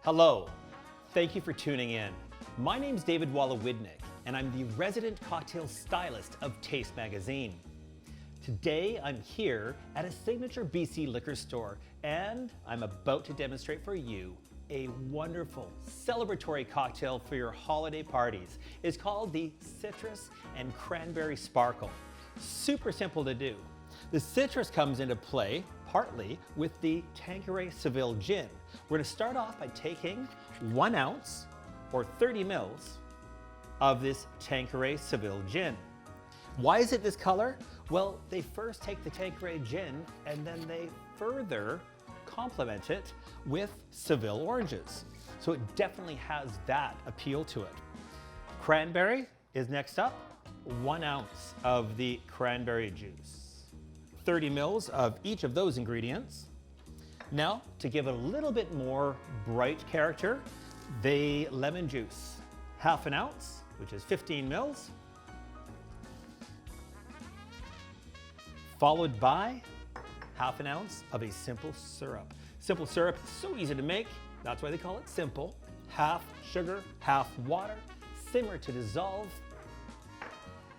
Hello, thank you for tuning in. My name's David Walla-Widnick, and I'm the resident cocktail stylist of Taste Magazine. Today, I'm here at a signature BC liquor store, and I'm about to demonstrate for you a wonderful celebratory cocktail for your holiday parties. It's called the Citrus and Cranberry Sparkle. Super simple to do. The citrus comes into play partly with the Tanqueray Seville gin. We're going to start off by taking 1 ounce or 30 mils of this Tanqueray Seville gin. Why is it this color? Well, they first take the Tanqueray gin and then they further complement it with Seville oranges. So it definitely has that appeal to it. Cranberry is next up. 1 ounce of the cranberry juice. 30 mils of each of those ingredients. Now, to give it a little bit more bright character, the lemon juice. 1/2 ounce, which is 15 mils. Followed by 1/2 ounce of a simple syrup. Simple syrup is so easy to make, that's why they call it simple. 1/2 sugar, 1/2 water, simmer to dissolve.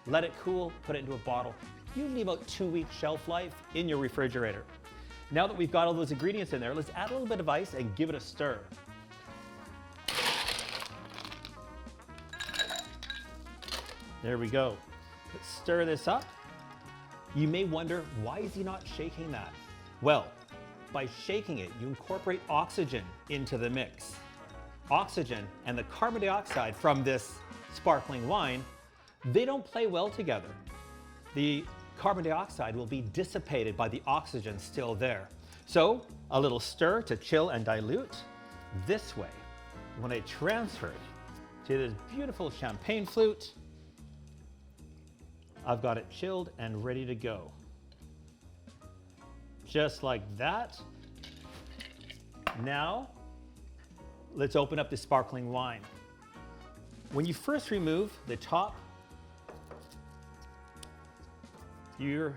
Let it cool, put it into a bottle. Usually about 2 weeks shelf life in your refrigerator. Now that we've got all those ingredients in there, let's add a little bit of ice and give it a stir. There we go. Let's stir this up. You may wonder, why is he not shaking that? Well, by shaking it, you incorporate oxygen into the mix. Oxygen and the carbon dioxide from this sparkling wine, they don't play well together. The carbon dioxide will be dissipated by the oxygen still there. So a little stir to chill and dilute. This way, when I transfer it to this beautiful champagne flute, I've got it chilled and ready to go. Just like that. Now, let's open up the sparkling wine. When you first remove the top, you're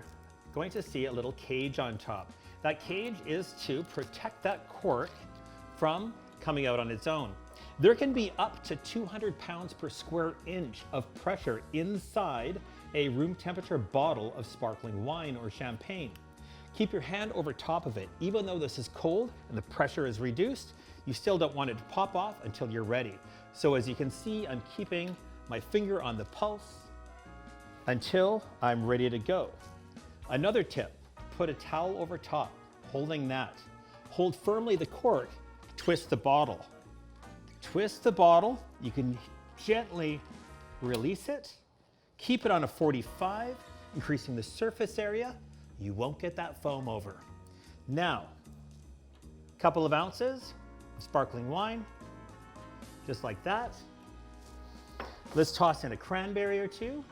going to see a little cage on top. That cage is to protect that cork from coming out on its own. There can be up to 200 pounds per square inch of pressure inside a room temperature bottle of sparkling wine or champagne. Keep your hand over top of it. Even though this is cold and the pressure is reduced, you still don't want it to pop off until you're ready. So as you can see, I'm keeping my finger on the pulse until I'm ready to go. Another tip, put a towel over top, holding that. Hold firmly the cork, twist the bottle. Twist the bottle, you can gently release it. Keep it on a 45, increasing the surface area. You won't get that foam over. Now, a couple of ounces of sparkling wine, just like that. Let's toss in a cranberry or two.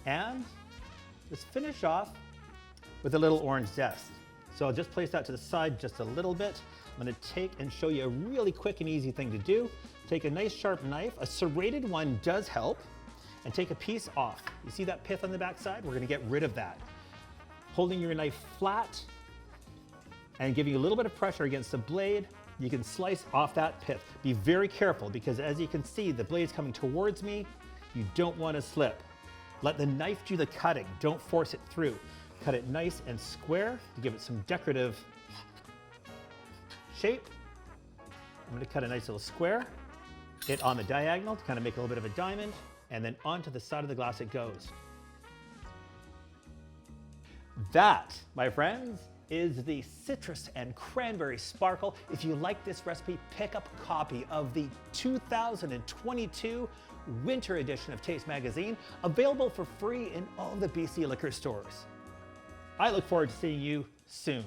And let's finish off with a little orange zest. So I'll just place that to the side just a little bit. I'm going to take and show you a really quick and easy thing to do. Take a nice sharp knife, a serrated one does help, and take a piece off. You see that pith on the back side? We're going to get rid of that. Holding your knife flat and giving you a little bit of pressure against the blade, you can slice off that pith. Be very careful because as you can see, the blade's coming towards me. You don't want to slip. Let the knife do the cutting, don't force it through. Cut it nice and square to give it some decorative shape. I'm going to cut a nice little square, it on the diagonal to kind of make a little bit of a diamond, and then onto the side of the glass it goes. That, my friends, is the Citrus and Cranberry Sparkle. If you like this recipe, pick up a copy of the 2022 winter edition of Taste Magazine, available for free in all the BC liquor stores. I look forward to seeing you soon.